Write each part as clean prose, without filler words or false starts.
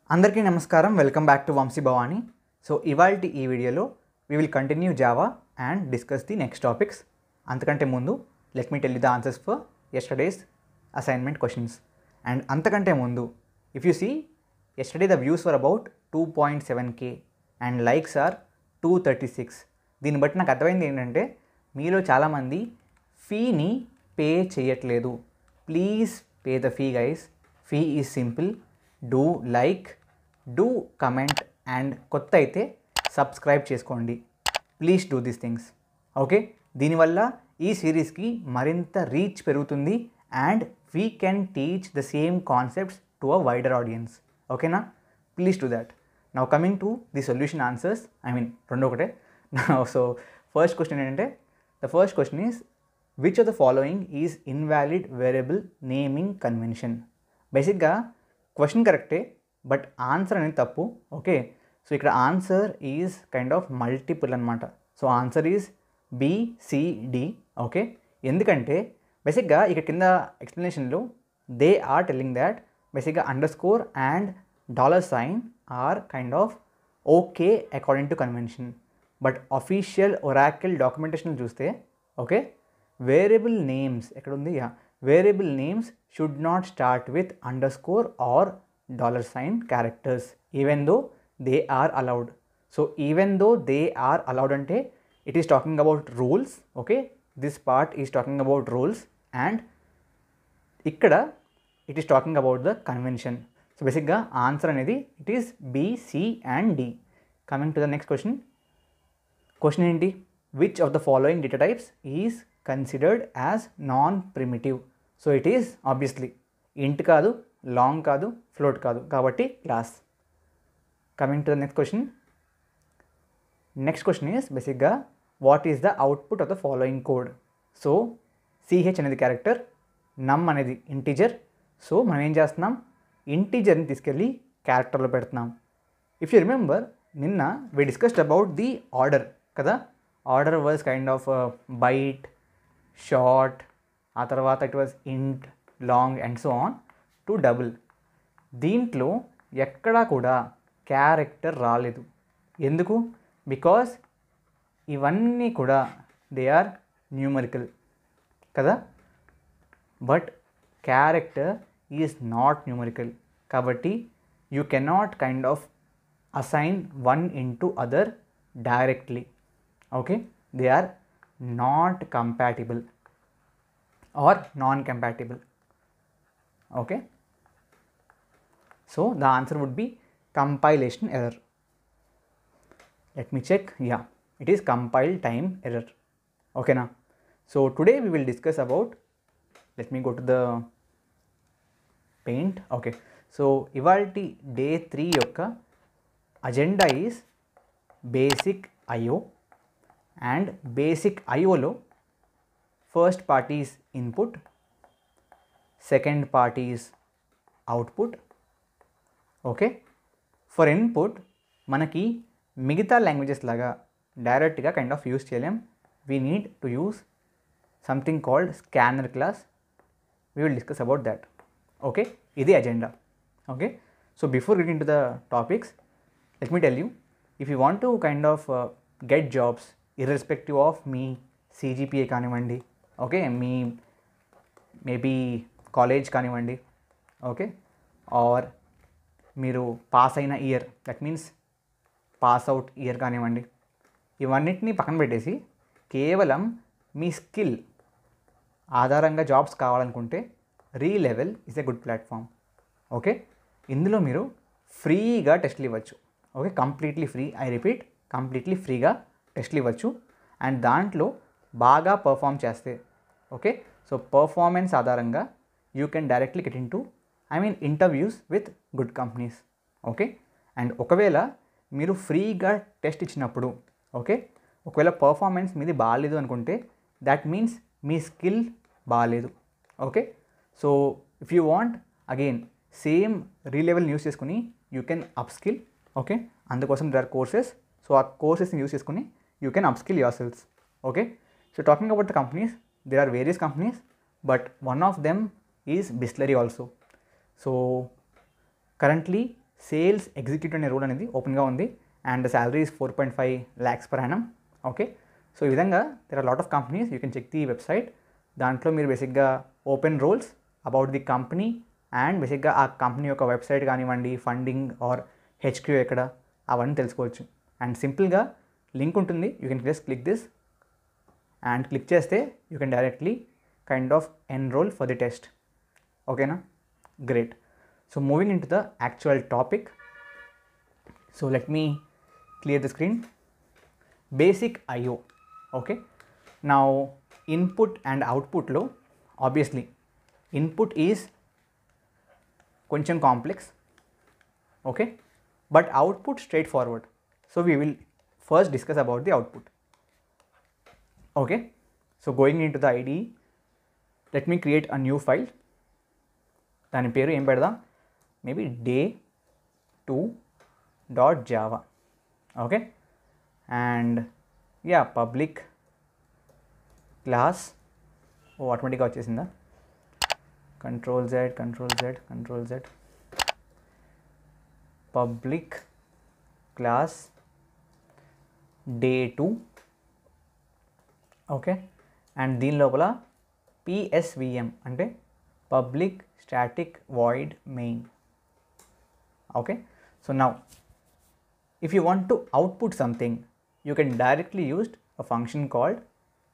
అందరికీ నమస్కారం. Welcome back to Vamsi Bhavani. So ఇవాల్టి ఈ వీడియోలో we will continue Java and discuss the next topics. అంతకంటే ముందు let me tell you the answers for yesterday's assignment questions. And అంతకంటే ముందు if you see yesterday the views were about 2.7k and likes are 236. దీన్ని బట్టి నాకు అర్థమైంది ఏంటంటే మీలో చాలామంది ఫీని పే చేయట్లేదు. Please pay the fee guys. Fee is simple. Do like, do comment and కొత్త అయితే సబ్స్క్రైబ్ చేసుకోండి. Please do these things. Okay, దీనివల్ల ఈ సిరీస్కి మరింత రీచ్ పెరుగుతుంది and we can teach the same concepts to a wider audience. ఓకేనా? Please do that. Now coming to the solution answers, రెండు ఒకటే. సో ఫస్ట్ క్వశ్చన్ ఏంటంటే, the first question is which of the following is invalid variable naming convention. బేసిక్గా question కరెక్టే but answer అనేది తప్పు. Okay, so ఇక్కడ answer is kind of multiple అనమాట. So answer is BCD. Okay, ఎందుకంటే బేసిక్గా ఇక్కడ కింద ఎక్స్ప్లెనేషన్లో దే ఆర్ టెల్లింగ్ దాట్ బేసిక్గా underscore and $sign or kind of okay according to convention. But official Oracle documentation చూస్తే ఓకే, వేరియబుల్ నేమ్స్ ఎక్కడ ఉంది? Variable names should not start with underscore or $sign characters even though they are allowed. So even though they are allowed అంటే it is talking about rules. Okay, this part is talking about rules and ఇక్కడ it is talking about the convention. So బేసిక్గా answer అనేది it is B, C and D. Coming to the next question. Question ఏంటి? Which of the following data types is considered as non primitive. So it is obviously int కాదు, long కాదు, float కాదు, కాబట్టి class. Coming to the next question. Next question is బేసిక్గా what is the output of the following code. So CH అనేది character, num అనేది integer. So మనం ఏం చేస్తున్నాం? ఇంటీజర్ని తీసుకెళ్ళి క్యారెక్టర్లో పెడుతున్నాం. ఇఫ్ యూ రిమెంబర్ నిన్న we discussed about the order కదా. Order was kind of byte, short, ఆ తర్వాత it was int, long and so on to double. దీంట్లో ఎక్కడా కూడా క్యారెక్టర్ రాలేదు. ఎందుకు? బికాస్ ఇవన్నీ కూడా దే ఆర్ న్యూమరికల్ కదా. But character is not numerical కాబట్టి you cannot kind of assign one into other directly. Okay, they are not compatible or non compatible. Okay, so the answer would be compilation error. Let me check. Yeah, it is compile time error. Okay na. So today we will discuss about, let me go to the paint. Okay, so ivalti day 3 yokka agenda is basic IO and basic IO lo first part is input, second part is output. Okay, for input మనకి మిగతా languages లాగా డైరెక్ట్గా kind of use చేయలేం. We need to use something called scanner class. We will discuss about that. Okay, ఇది agenda. Okay, so before getting to the topics let me tell you, if you want to kind of get jobs irrespective of మీ CGPA కానివ్వండి, okay, మీ maybe college కానివ్వండి, okay, or మీరు pass అయిన year, that means pass out year కానివ్వండి, ఇవన్నిటినీ పక్కన పెట్టేసి కేవలం మీ స్కిల్ ఆధారంగా జాబ్స్ కావాలనుకుంటే రీలెవెల్ is a good platform. Okay, ఇందులో మీరు ఫ్రీగా టెస్ట్లు ఇవ్వచ్చు. Okay, completely free. I repeat, completely ఫ్రీగా టెస్ట్లు ఇవ్వచ్చు అండ్ దాంట్లో బాగా పర్ఫామ్ చేస్తే ఓకే, సో పర్ఫార్మెన్స్ ఆధారంగా you can directly get in to interviews with good companies. Okay, and ఒకవేళ మీరు ఫ్రీగా టెస్ట్ ఇచ్చినప్పుడు ఓకే, ఒకవేళ పర్ఫార్మెన్స్ మీది బాగాలేదు అనుకుంటే దాట్ మీన్స్ మీ స్కిల్ బాగాలేదు. Okay, so if you want again same Relevel use చేసుకుని you can upskill. Okay, అందుకోసం దర్ ఆర్ కోర్సెస్. సో ఆ కోర్సెస్ని యూస్ చేసుకుని you can upskill yourselves. Okay, so talking about the companies, there are various companies but one of them is Bisleri also. So currently sales executive అనే role అనేది ఓపెన్గా ఉంది and salary is 4.5 lakhs per annum. Okay, so ఈ విధంగా there are lot of companies, you can check the website. దాంట్లో మీరు బేసిక్గా open roles about the company and బేసిక్గా ఆ కంపెనీ యొక్క వెబ్సైట్ కానివ్వండి, ఫండింగ్ ఆర్ హెచ్క్యూ ఎక్కడ, అవన్నీ తెలుసుకోవచ్చు. అండ్ సింపుల్గా లింక్ ఉంటుంది, you can just click this and click చేస్తే you can directly kind of enroll for the test. ఓకేనా, great. So moving in to the actual topic. So let me clear the screen. Basic IO. Okay, now input and అవుట్పుట్లో obviously input is కొంచెం complex, okay, but output straightforward. So we will first discuss about the output. Okay, so going in to the IDE, let me create a new file. దాని పేరు ఏం పెడదాం, maybe day2.java. Okay, and yeah public class ఆటోమేటిక్గా వచ్చేసిందా, Ctrl Z public class day2. Okay, and దీని లోపల PSVM అంటే public static void main. Okay, so now if you want to output something, you can directly use a function called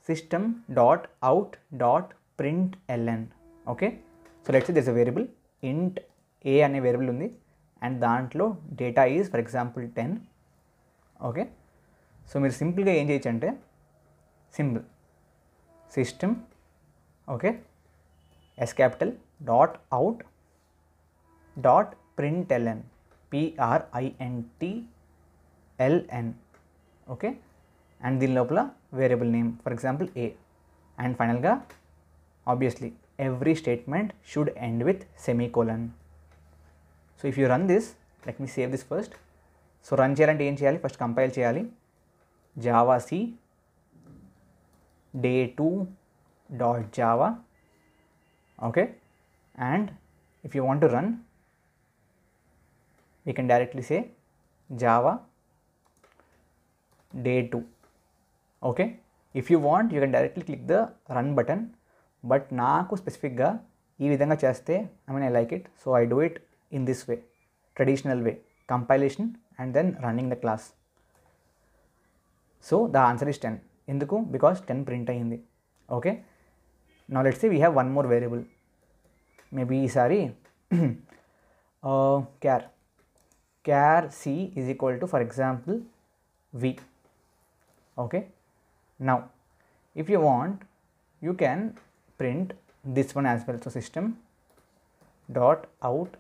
system.out.println. okay, so let's say there's a variable int a అనే variable ఉంది and దాంట్లో data is for example 10. Okay, so మీరు సింపుల్గా ఏం చేయొచ్చు అంటే simple system okay S capital dot out dot println PRINTLN. Okay, and దీని లోపల variable name for example a and ఫైనల్గా obviously every statement should end with semicolon. So if you run this, let me save this first. So run చేయాలంటే ఏం చేయాలి, first compile చేయాలి javac day2.java. okay, and if you want to run, we can directly say java day2. okay, if you want you can directly click the run button, but నాకు స్పెసిఫిక్గా ఈ విధంగా చేస్తే I like it, so I do it in this way, traditional way, compilation and then running the class. so the answer is 10. ఎందుకు, because 10 print అయ్యింది. Okay, now let's say we have one more variable, maybe ఈసారి char c is equal to for example v. okay, now if you want you can print this one as well. so system dot out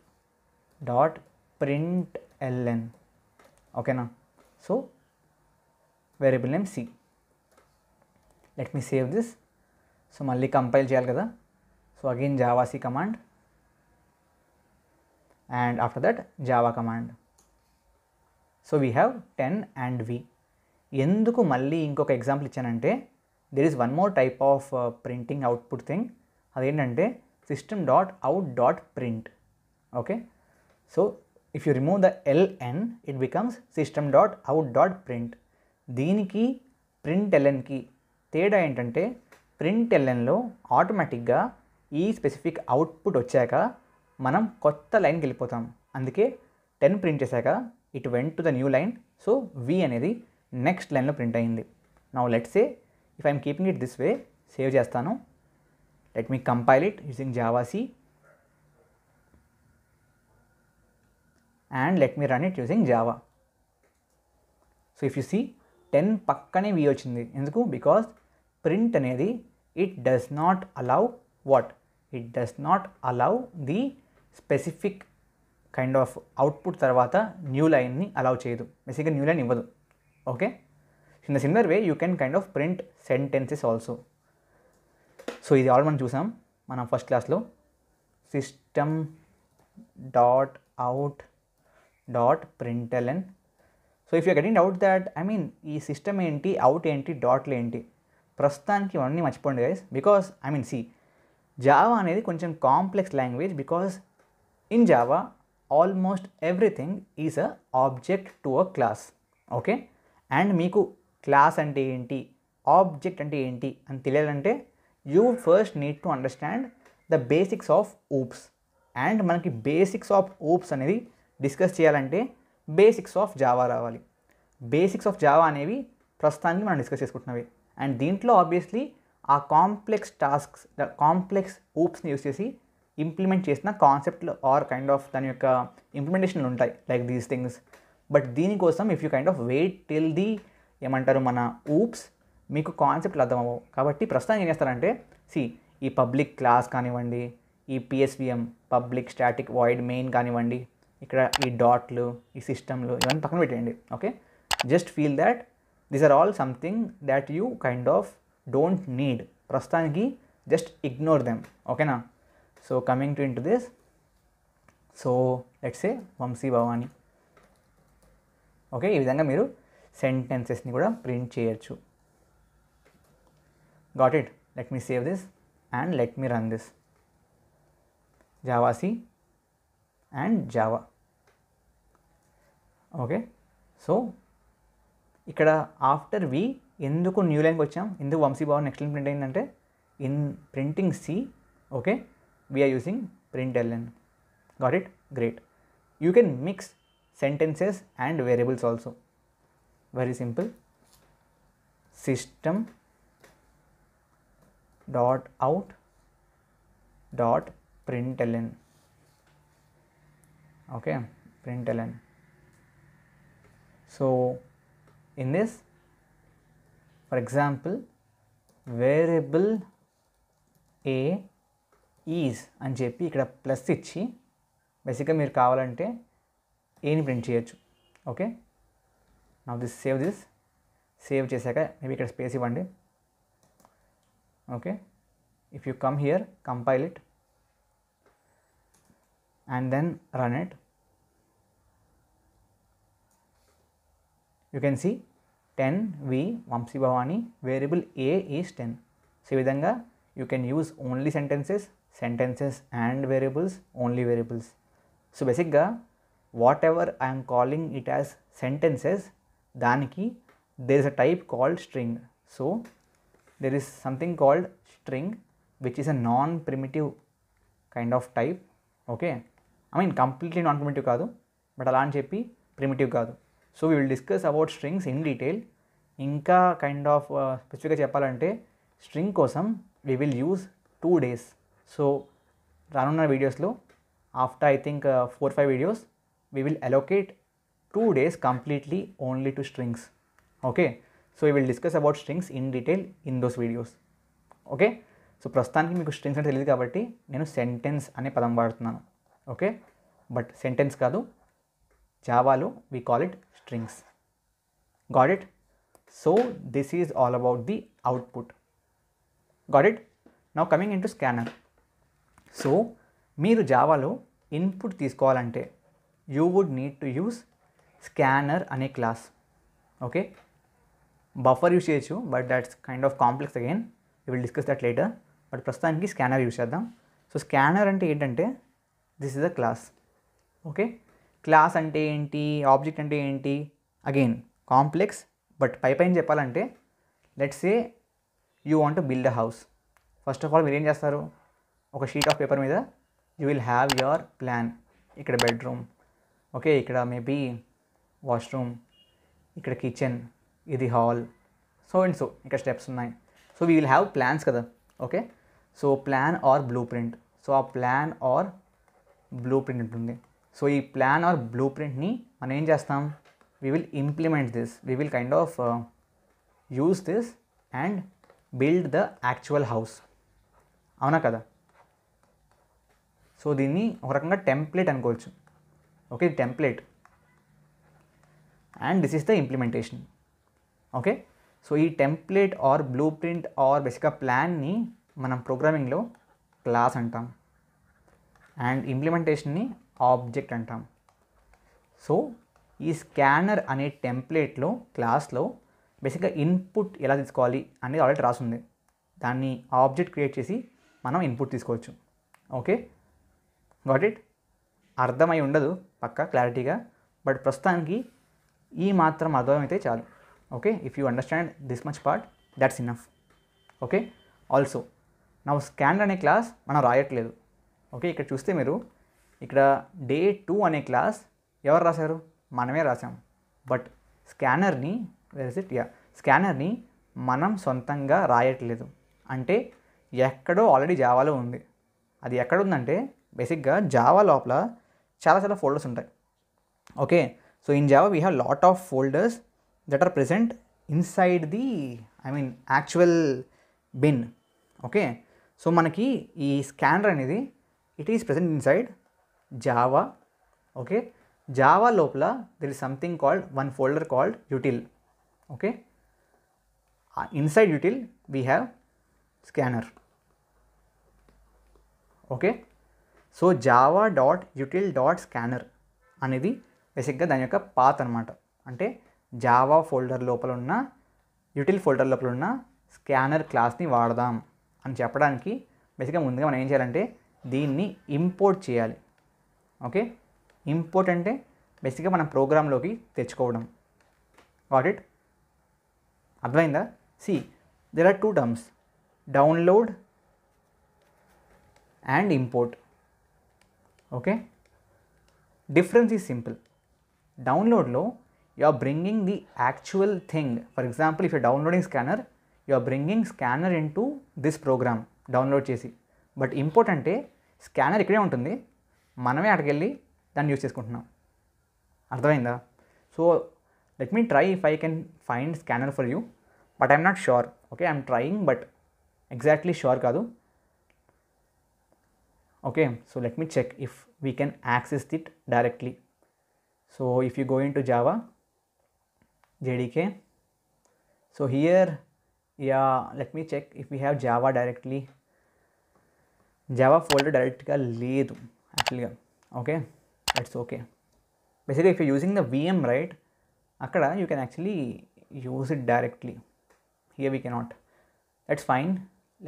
dot println. okay now, so variable name c. let me save this. So మళ్ళీ compile చేయాలి కదా, so again javac command and after that java command. so we have 10 and v. ఎందుకు మళ్ళీ ఇంకొక example ఇచ్చానంటే there is one more type of printing output thing, అదేంటంటే system.out.print. Okay, so if you remove the ln it becomes system.out.print. దీనికి printlnకి తేడా ఏంటంటే printlnలో ఆటోమేటిక్గా ఈ specific output వచ్చాక మనం కొత్త లైన్కి వెళ్ళిపోతాం. అందుకే 10 ప్రింట్ చేశాక it went to the new line, so v అనేది నెక్స్ట్ లైన్లో ప్రింట్ అయింది. Now let's say if I'm keeping it this way, save చేస్తాను. Let me compile it using javac and let me run it using java. so if you see 10 పక్కనే v వచ్చింది. ఎందుకు, because print అనేది it does not allow what, it does not allow the specific kind of output తర్వాత new లైన్ని allow చేయదు, బేసిక్గా new line ఇవ్వదు. Okay, in the similar way you can kind of print sentences also. So ఇది all మనం చూసాం మనం first క్లాస్లో. System dot out dot println. So if you getting doubt that ఈ సిస్టమ్ ఏంటి, అవుట్ ఏంటి, డాట్లు ఏంటి, ప్రస్తుతానికి ఇవన్నీ మర్చిపోండి గైస్. బికాస్ జావా అనేది కొంచెం complex language. Because in Java almost everything is a object to a class. Okay, and మీకు క్లాస్ అంటే ఏంటి, ఆబ్జెక్ట్ అంటే ఏంటి అని తెలియాలంటే you first need to understand the basics of oops. And మనకి బేసిక్స్ ఆఫ్ ఊప్స్ అనేది డిస్కస్ చేయాలంటే బేసిక్స్ ఆఫ్ జావా రావాలి. బేసిక్స్ ఆఫ్ జావా అనేవి ప్రస్తుతానికి మనం డిస్కస్ చేసుకుంటున్నవి. అండ్ దీంట్లో ఆబ్వియస్లీ ఆ కాంప్లెక్స్ టాస్క్స్, కాంప్లెక్స్ ఊప్స్ని యూస్ చేసి ఇంప్లిమెంట్ చేసిన కాన్సెప్ట్లు ఆర్ కైండ్ ఆఫ్ దాని యొక్క ఇంప్లిమెంటేషన్లు ఉంటాయి లైక్ దీస్ థింగ్స్. బట్ దీనికోసం if you kind of weight till the ఏమంటారు మన ఊప్స్, మీకు కాన్సెప్ట్లు అర్థం అవ్వవు. కాబట్టి ప్రస్తుతం ఏం చేస్తారంటే ఈ పబ్లిక్ క్లాస్ కానివ్వండి, ఈ PSVM public static void main కానివ్వండి, ఇక్కడ ఈ డాట్లు, ఈ సిస్టమ్లు ఇవన్నీ పక్కన పెట్టేయండి. Okay, just feel that these are all something that you kind of don't need. ప్రస్తుతానికి జస్ట్ ఇగ్నోర్ దెమ్. ఓకేనా? So coming to into this, so let's say Vamshi Bhavani. Okay, ఈ విధంగా మీరు సెంటెన్సెస్ని కూడా ప్రింట్ చేయొచ్చు. Got it? Let me save this and let me run this. Java C and Java. Okay, so ఇక్కడ after we ఎందుకు new లైన్కి వచ్చాం, ఎందుకు వంశీ భవన్ నెక్స్ట్ లైన్ ప్రింట్ అయిందంటే in printing C, okay, we're using println. Got it? Great. You can mix sentences and variables also. Very simple. System dot out dot println. Okay, println. So in this, for example, variable a is అని చెప్పి ఇక్కడ plus ఇచ్చి బేసిక్గా మీరు కావాలంటే ఏని print చేయొచ్చు. Okay, నా దిస్ సేవ్ చేశాక మేబీ ఇక్కడ స్పేస్ ఇవ్వండి. Okay, if you come here, compile it and then run it, you can see 10 V Vamshi Bhavani variable A is 10. So ఈ విధంగా you can use only sentences and variables, only variables. So basically whatever I am calling it as sentences, daniki there is a type called string. So there is something called string which is a non-primitive kind of type. Okay, I mean completely non-primitive kaadu, but ala ani cheppi primitive kaadu. So we will discuss about strings in detail. Inka kind of specific ga cheppalante string kosam we will use 2 days. So రానున్న వీడియోస్లో after I think 4-5 videos we will allocate 2 days completely only to strings. Okay, so we will discuss about strings in detail in those videos. Okay, so ప్రస్తుతానికి మీకు strings అంటే తెలియదు కాబట్టి నేను sentence అనే పదం వాడుతున్నాను. ఓకే, బట్ సెంటెన్స్ కాదు, జావాలో we call it strings. Got it? So this is all about the output. Got it? Now coming in to scanner. So మీరు జావాలో ఇన్పుట్ తీసుకోవాలంటే you would need to use scanner అనే class. Okay, buffer use చేయొచ్చు but that's kind of complex again, you will discuss that later. But ప్రస్తుతానికి scanner use చేద్దాం. So scanner అంటే ఏంటంటే this is a class. Okay, class అంటే ఏంటి, object అంటే ఏంటి, అగైన్ కాంప్లెక్స్. బట్ పైన చెప్పాలంటే let's say you want to build a house. First of all మీరు ఏం చేస్తారు, ఒక షీట్ ఆఫ్ పేపర్ మీద you will have your plan. ఇక్కడ బెడ్రూమ్, ఓకే, ఇక్కడ మేబీ వాష్రూమ్, ఇక్కడ కిచెన్, ఇది హాల్, సో అండ్ సో ఇక్కడ స్టెప్స్ ఉన్నాయి. So we will have plans కదా. Okay, so plan or blueprint. So ఆ ప్లాన్ ఆర్ బ్లూ ప్రింట్ ఉంటుంది. So ఈ ప్లాన్ ఆర్ బ్లూ ప్రింట్ని మనం ఏం చేస్తాం, we will implement this, we will kind of use this and build the actual house. అవునా కదా? సో దీన్ని ఒక రకంగా టెంప్లెట్ అనుకోవచ్చు. Okay, template and this is the implementation. Okay, so ఈ template or blueprint or బేసిక్గా ప్లాన్ని మనం ప్రోగ్రామింగ్లో క్లాస్ అంటాం అండ్ ఇంప్లిమెంటేషన్ని ఆబ్జెక్ట్ అంటాం. సో ఈ స్కానర్ అనే టెంప్లెట్లో క్లాస్లో బేసిక్గా ఇన్పుట్ ఎలా తీసుకోవాలి అనేది ఆల్రెడీ రాసింది. దాన్ని ఆబ్జెక్ట్ క్రియేట్ చేసి మనం ఇన్పుట్ తీసుకోవచ్చు. Okay, got it? అర్థమై ఉండదు పక్కా క్లారిటీగా, బట్ ప్రస్తుతానికి ఈ మాత్రం అర్థమైతే చాలు. Okay, if you understand this much part that's enough. Okay, also నా స్కానర్ అనే క్లాస్ మనం రాయట్లేదు. ఓకే, ఇక్కడ చూస్తే మీరు ఇక్కడ డే 2 అనే క్లాస్ ఎవరు రాశారు? మనమే రాసాం. బట్ స్కానర్ని స్కానర్ని మనం సొంతంగా రాయట్లేదు. అంటే ఎక్కడో ఆల్రెడీ జావాలో ఉంది. అది ఎక్కడ ఉందంటే బేసిక్గా జావా లోపల చాలా ఫోల్డర్స్ ఉంటాయి. Okay, so in Java we have lot of folders that are present inside the actual bin. Okay, so మనకి ఈ స్కానర్ అనేది it is present inside Java. Okay, Java లోపల there is something called one folder called util. Okay, inside util we have scanner. Okay, so java.util.scanner అనేది బేసిక్గా దాని యొక్క path అనమాట. అంటే జావా ఫోల్డర్ లోపల ఉన్న యూటిల్ ఫోల్డర్ లోపల ఉన్న స్కానర్ క్లాస్ని వాడదాం అని చెప్పడానికి బేసిక్గా ముందుగా మనం ఏం చేయాలంటే దీన్ని ఇంపోర్ట్ చేయాలి. ఓకే, ఇంపోర్ట్ అంటే బేసిక్గా మనం ప్రోగ్రాంలోకి తెచ్చుకోవడం. Got it? అర్థమైందా? See there are 2 terms, download and import. Okay, difference is simple. Download lo you are bringing the actual thing. For example, if you are downloading scanner, you are bringing scanner into this program download chesi. But import ante scanner ikkade untundi, maname adkelli danni use cheskuntunnam. Ardhamainda? So let me try if I can find scanner for you, but I am not sure. Okay, I am trying but exactly sure kaadu. Okay, so let me check if we can access it directly. So if you go into Java JDK, so here, yeah, let me check if we have Java directly. Java folder directly ledu actually. Okay, that's okay. Basically if you're using the VM, right, akkada you can actually use it directly. Here we cannot. That's fine.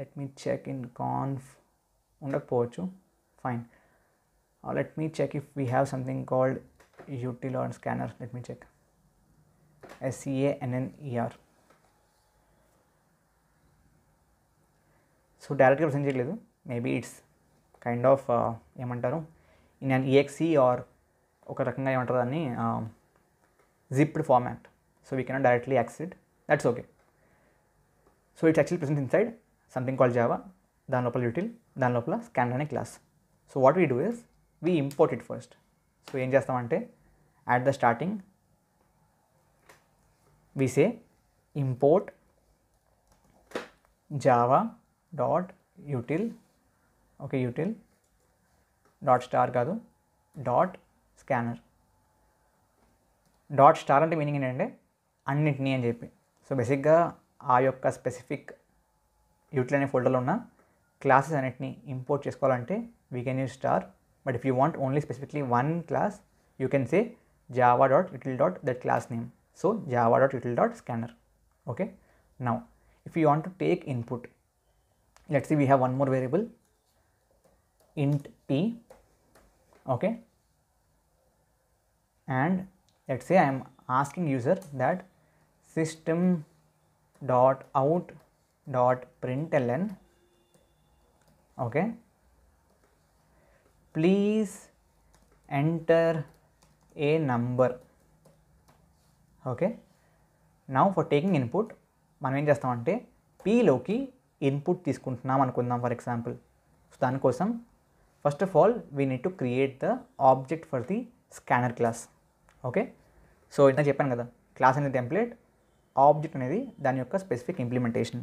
Let me check in conf. ఉండకపోవచ్చు. Fine. Let me check if we have something called util or scanner. Let me check. SCANNER. So డైరెక్ట్గా present చేయలేదు. Maybe it's kind of ఏమంటారు in an EXE are ఒక రకంగా ఏమంటారు దాన్ని జిప్డ్ format. So we cannot directly access it. That's okay. So it's actually present inside something called Java. దాని లోపల util, దాని లోపల స్కానర్ అనే class. So what we do is we import it first. So ఏం చేస్తామంటే at the starting we say import java dot util. Okay, util dot star కాదు, dot scanner. Dot star అంటే meaning ఏంటంటే అన్నిటినీ అని చెప్పి. సో బేసిక్గా ఆ యొక్క స్పెసిఫిక్ యూటిల్ అనే ఫోల్డర్లో ఉన్న క్లాసెస్ అన్నిటిని ఇంపోర్ట్ చేసుకోవాలంటే we can use star. But if you want only specifically one class you can say java.util.that class name. So java.util.scanner. Okay, now if you want to take input, let's say we have one more variable int p. Okay, and let's say I am asking user that system.out.println, okay, please enter a number. Okay, now for taking input మనం ఏం చేస్తామంటే పీలోకి input తీసుకుంటున్నాం అనుకుందాం for example. So దానికోసం first of all we need to create the object for the scanner class. Okay, so ఇంత చెప్పాను కదా, class అనేది టెంప్లెట్, ఆబ్జెక్ట్ అనేది దాని యొక్క specific implementation.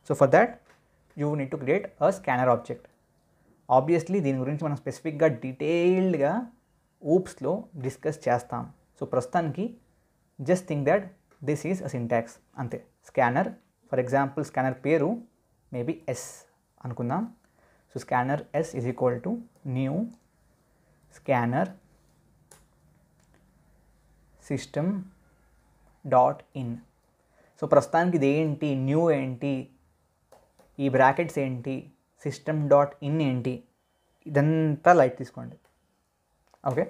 So for that you need to create a scanner object. Obviously దీని గురించి మనం స్పెసిఫిక్గా డీటెయిల్డ్గా ఊప్స్లో డిస్కస్ చేస్తాం. సో ప్రస్తుతానికి just think that this is a syntax అంతే. స్కానర్ ఫర్ ఎగ్జాంపుల్ స్కానర్ పేరు మేబీ ఎస్ అనుకుందాం. So scanner S is equal to new scanner system dot in. సో ప్రస్తుతానికి ఇది ఏంటి, న్యూ ఏంటి, ఈ బ్రాకెట్స్ ఏంటి, సిస్టమ్ డాట్ ఇన్ ఏంటి, ఇదంతా లైట్ తీసుకోండి. ఓకే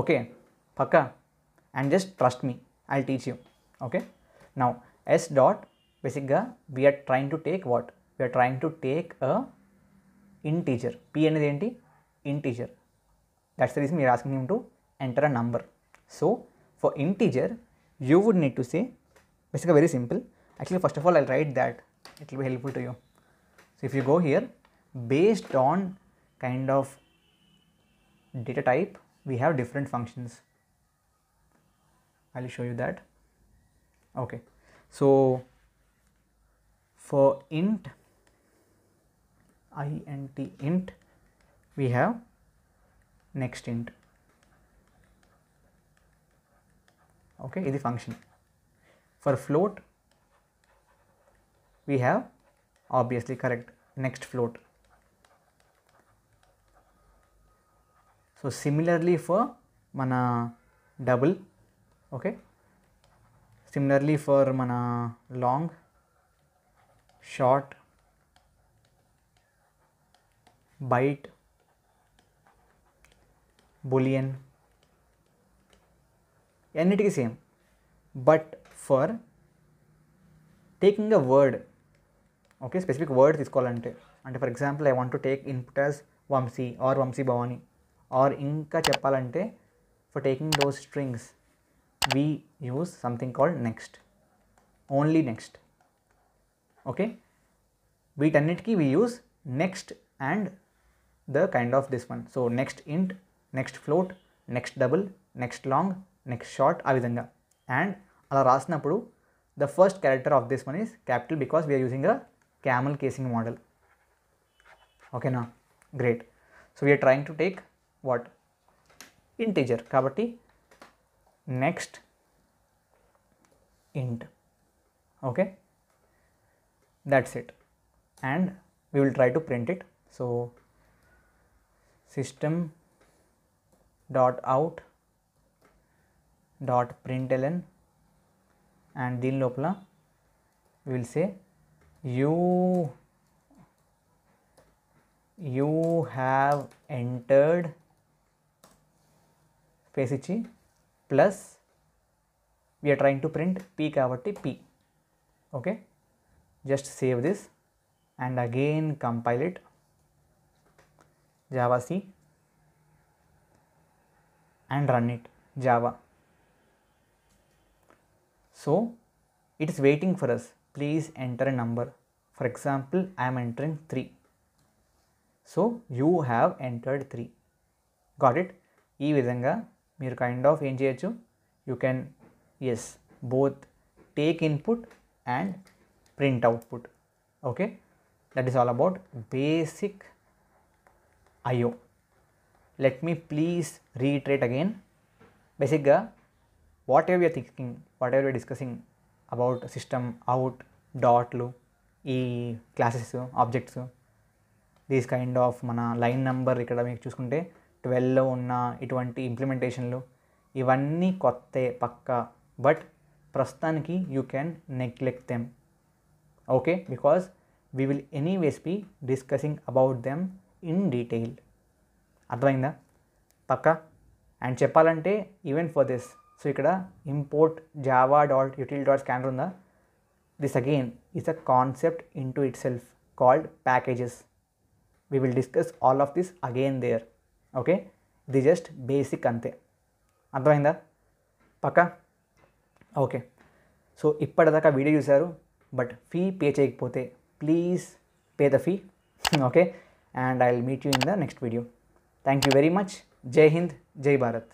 ఓకే పక్కా, and just trust me, I teach you. Okay, now S dot బేసిక్గా we're trying to take what, we're trying to take a integer. P అనేది ఏంటి, integer. That's the reason we're asking him to enter a number. So for integer you would need to say, basically very simple. Actually, first of all, I'll write that, it will be helpful to you. So if you go here, based on kind of data type, we have different functions. I'll show you that. Okay, so for int, int, we have next int. Okay, ఇది function. For float we have obviously correct next float. So similarly for mana double, okay, similarly for mana long, short, byte, boolean, అన్నిటికీ same. But for taking a word, okay, specific word తీసుకోవాలంటే, అంటే for example I want to take input as Vamsi or Vamsi Bhavani, or ఇంకా చెప్పాలంటే for taking those strings we use something called next, only next. Okay, వీటన్నిటికీ we use next and the kind of this one. So next int, next float, next double, next long, next short, ఆ విధంగా. And అలా రాసినప్పుడు the first character of this one is capital because we are using a camel casing model. ఓకేనా, great. So we are trying to take what, integer, కాబట్టి next int. Okay, that's it, and we will try to print it. So system dot out dot println, and దీని లోపల we will say you have entered space ఇచ్చి plus we are trying to print p కాబట్టి p. Okay, just save this and again compile it, java c, and run it, java. So it is waiting for us, please enter a number. For example, I am entering 3. So you have entered 3. Got it? ఈ విధంగా మీరు kind of ఏం చేయొచ్చు, you can as both take input and print output. Okay, that is all about basic IO. Let me please reiterate again. Basically, whatever we are thinking, whatever we are discussing about system out, dotlu, ఈ classes, objects, these kind of మన line number ఇక్కడ మీకు చూసుకుంటే 12లో ఉన్న ఇటువంటి ఇంప్లిమెంటేషన్లు ఇవన్నీ కొత్తే పక్కా, but ప్రస్తుతానికి you can neglect them. Okay, because we will anyways be discussing about them in detail. అర్థమైందా పక్కా? అండ్ చెప్పాలంటే ఈవెన్ ఫర్ దిస్, సో ఇక్కడ import java dot util dot scanner ఉందా, this again is a concept in to itself called packages. We will discuss all of this again there. Okay, ఇది just basic అంతే. అర్థమైందా పక్కా? Okay, so ఇప్పటిదాకా video చూశారు, but fee pay చేయకపోతే please pay the fee. Okay, and I'll meet you in the next video. Thank you very much. Jai Hind, Jai Bharat.